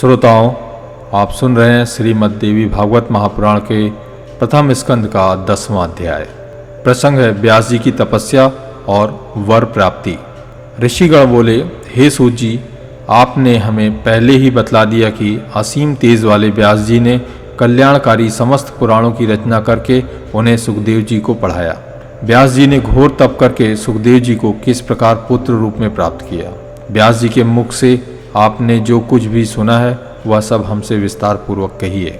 श्रोताओं, आप सुन रहे हैं श्रीमद् देवी भागवत महापुराण के प्रथम स्कंद का 10वां अध्याय। प्रसंग है व्यास जी की तपस्या और वर प्राप्ति। ऋषिगण बोले, हे सूत जी, आपने हमें पहले ही बतला दिया कि असीम तेज वाले व्यास जी ने कल्याणकारी समस्त पुराणों की रचना करके उन्हें सुखदेव जी को पढ़ाया। व्यास जी ने घोर तप करके सुखदेव जी को किस प्रकार पुत्र रूप में प्राप्त किया। व्यास जी के मुख से आपने जो कुछ भी सुना है वह सब हमसे विस्तार पूर्वक कहिए।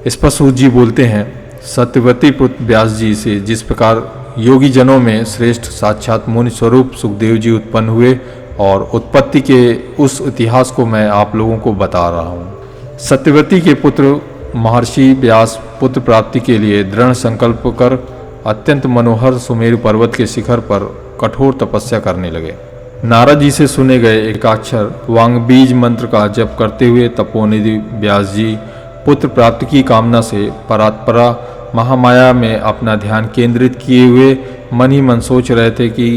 इस पर सूत जी बोलते हैं, सत्यवती पुत्र व्यास जी से जिस प्रकार योगी जनों में श्रेष्ठ साक्षात मुनि स्वरूप सुखदेव जी उत्पन्न हुए और उत्पत्ति के उस इतिहास को मैं आप लोगों को बता रहा हूँ। सत्यवती के पुत्र महर्षि व्यास पुत्र प्राप्ति के लिए दृढ़ संकल्प कर अत्यंत मनोहर सुमेरु पर्वत के शिखर पर कठोर तपस्या करने लगे। नारद जी से सुने गए एकाक्षर वांगबीज मंत्र का जप करते हुए तपोनिधि व्यास जी पुत्र प्राप्ति की कामना से परात्परा महामाया में अपना ध्यान केंद्रित किए हुए मन ही मन सोच रहे थे कि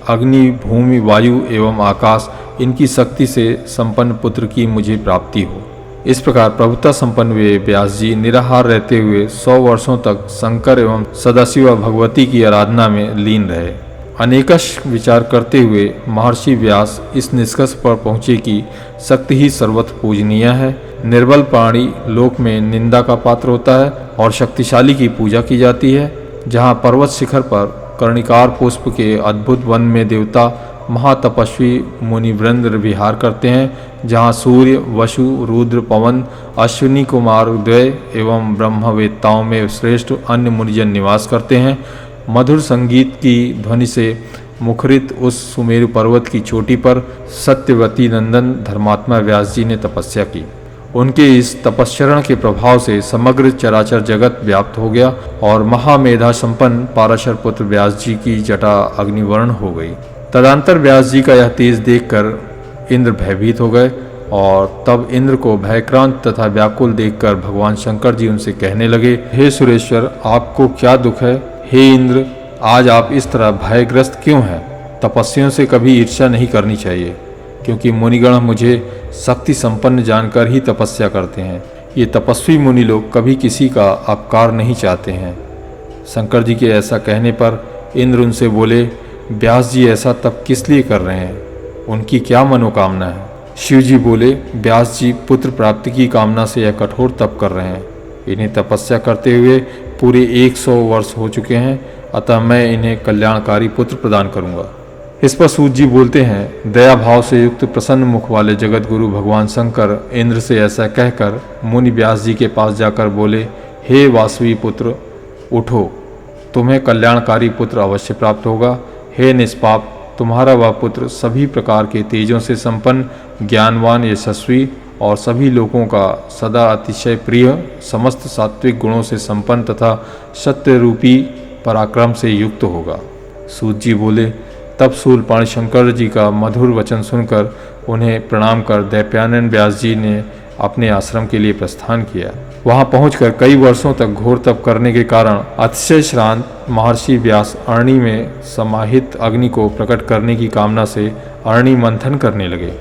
अग्नि, भूमि, वायु एवं आकाश इनकी शक्ति से संपन्न पुत्र की मुझे प्राप्ति हो। इस प्रकार प्रभुता संपन्न हुए व्यास जी निराहार रहते हुए 100 वर्षों तक शंकर एवं सदाशिव भगवती की आराधना में लीन रहे। अनेकश विचार करते हुए महर्षि व्यास इस निष्कर्ष पर पहुँचे कि शक्ति ही सर्वत्र पूजनीय है। निर्बल प्राणी लोक में निंदा का पात्र होता है और शक्तिशाली की पूजा की जाती है। जहाँ पर्वत शिखर पर कर्णिकार पुष्प के अद्भुत वन में देवता महातपस्वी मुनिवृंद विहार करते हैं, जहाँ सूर्य, वसु, रुद्र, पवन, अश्विनी कुमार द्वय एवं ब्रह्मवेत्ताओं में श्रेष्ठ अन्य मुनिजन निवास करते हैं। मधुर संगीत की ध्वनि से मुखरित उस सुमेरु पर्वत की चोटी पर सत्यवती नंदन धर्मात्मा व्यास जी ने तपस्या की। उनके इस तपश्चरण के प्रभाव से समग्र चराचर जगत व्याप्त हो गया और महामेधा संपन्न पाराशर पुत्र व्यास जी की जटा अग्निवर्ण हो गई। तदंतर व्यास जी का यह तेज देखकर इंद्र भयभीत हो गए और तब इंद्र को भयक्रांत तथा व्याकुल देखकर भगवान शंकर जी उनसे कहने लगे, हे सुरेश्वर, आपको क्या दुख है? हे इंद्र, आज आप इस तरह भयग्रस्त क्यों हैं? तपस्वियों से कभी ईर्ष्या नहीं करनी चाहिए, क्योंकि मुनिगण मुझे शक्ति संपन्न जानकर ही तपस्या करते हैं। ये तपस्वी मुनि लोग कभी किसी का अपकार नहीं चाहते हैं। शंकर जी के ऐसा कहने पर इंद्र उनसे बोले, व्यास जी ऐसा तप किस लिए कर रहे हैं? उनकी क्या मनोकामना है? शिव जी बोले, व्यास जी पुत्र प्राप्ति की कामना से यह कठोर तप कर रहे हैं। इन्हें तपस्या करते हुए पूरे 100 वर्ष हो चुके हैं, अतः मैं इन्हें कल्याणकारी पुत्र प्रदान करूंगा। इस पर सूत जी बोलते हैं, दया भाव से युक्त प्रसन्न मुख वाले जगत गुरु भगवान शंकर इंद्र से ऐसा कहकर मुनि व्यास जी के पास जाकर बोले, हे वासवी पुत्र, उठो, तुम्हें कल्याणकारी पुत्र अवश्य प्राप्त होगा। हे निष्पाप, तुम्हारा वह पुत्र सभी प्रकार के तेजों से संपन्न, ज्ञानवान, यशस्वी और सभी लोगों का सदा अतिशय प्रिय, समस्त सात्विक गुणों से संपन्न तथा सत्य रूपी पराक्रम से युक्त होगा। सूत जी बोले, तब शूलपाणी शंकर जी का मधुर वचन सुनकर उन्हें प्रणाम कर दैत्यानंद व्यास जी ने अपने आश्रम के लिए प्रस्थान किया। वहां पहुंचकर कई वर्षों तक घोर तप करने के कारण अतिशय श्रांत महर्षि व्यास अरणी में समाहित अग्नि को प्रकट करने की कामना से अरणी मंथन करने लगे।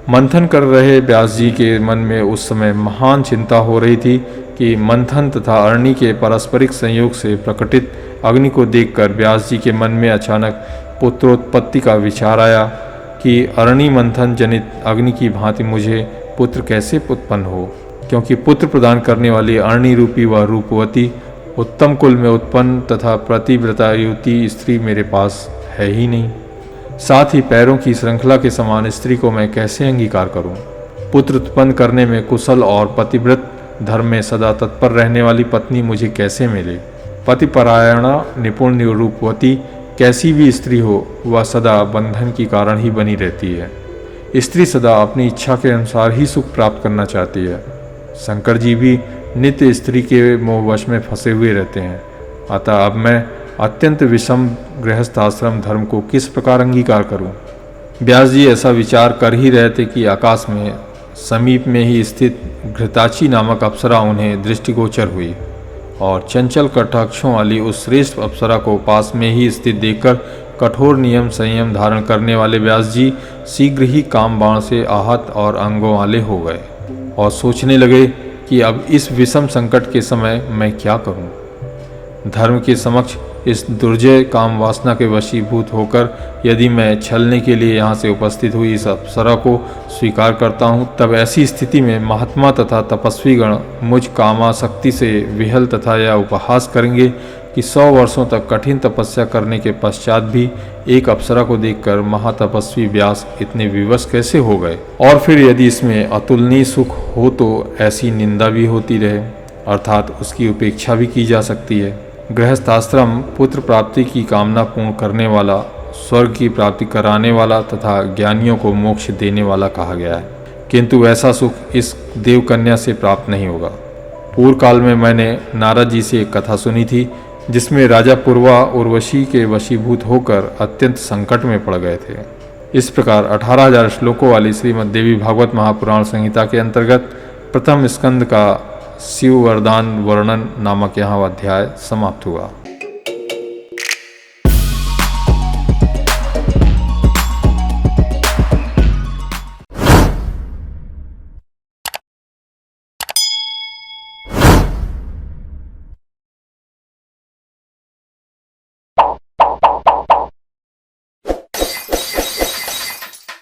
मंथन कर रहे व्यास जी के मन में उस समय महान चिंता हो रही थी कि मंथन तथा अरणी के पारस्परिक संयोग से प्रकटित अग्नि को देखकर व्यास जी के मन में अचानक पुत्रोत्पत्ति का विचार आया कि अरणी मंथन जनित अग्नि की भांति मुझे पुत्र कैसे उत्पन्न हो, क्योंकि पुत्र प्रदान करने वाली अरणी रूपी व रूपवती उत्तम कुल में उत्पन्न तथा प्रतिव्रता युवती स्त्री मेरे पास है ही नहीं। साथ ही पैरों की श्रृंखला के समान स्त्री को मैं कैसे अंगीकार करूं? पुत्र उत्पन्न करने में कुशल और पतिव्रत धर्म में सदा तत्पर रहने वाली पत्नी मुझे कैसे मिले? पतिपरायणा निपुण रूपवती कैसी भी स्त्री हो, वह सदा बंधन की कारण ही बनी रहती है। स्त्री सदा अपनी इच्छा के अनुसार ही सुख प्राप्त करना चाहती है। शंकर जी भी नित्य स्त्री के मोहवश में फंसे हुए रहते हैं। अतः अब मैं अत्यंत विषम गृहस्थाश्रम धर्म को किस प्रकार अंगीकार करूं? व्यास जी ऐसा विचार कर ही रहे थे कि आकाश में समीप में ही स्थित घृताची नामक अप्सरा उन्हें दृष्टिगोचर हुई और चंचल कटाक्षों वाली उस श्रेष्ठ अप्सरा को पास में ही स्थित देखकर कठोर नियम संयम धारण करने वाले व्यास जी शीघ्र ही काम बाण से आहत और अंगों वाले हो गए और सोचने लगे कि अब इस विषम संकट के समय मैं क्या करूं। धर्म के समक्ष इस दुर्जय काम वासना के वशीभूत होकर यदि मैं छलने के लिए यहाँ से उपस्थित हुई इस अप्सरा को स्वीकार करता हूँ, तब ऐसी स्थिति में महात्मा तथा तपस्वी गण मुझ कामासक्ति से विहल तथा यह उपहास करेंगे कि 100 वर्षों तक कठिन तपस्या करने के पश्चात भी एक अप्सरा को देखकर महातपस्वी व्यास इतने विवश कैसे हो गए। और फिर यदि इसमें अतुलनीय सुख हो तो ऐसी निंदा भी होती रहे, अर्थात उसकी उपेक्षा भी की जा सकती है। गृहस्थाश्रम पुत्र प्राप्ति की कामना पूर्ण करने वाला, स्वर्ग की प्राप्ति कराने वाला तथा ज्ञानियों को मोक्ष देने वाला कहा गया है, किंतु ऐसा सुख इस देवकन्या से प्राप्त नहीं होगा। पूर्व काल में मैंने नारद जी से एक कथा सुनी थी जिसमें राजा पूर्वा उर्वशी के वशीभूत होकर अत्यंत संकट में पड़ गए थे। इस प्रकार 18,000 श्लोकों वाली श्रीमद् देवी भागवत महापुराण संहिता के अंतर्गत प्रथम स्कंद का शिव वरदान वर्णन नामक यहाँ अध्याय समाप्त हुआ।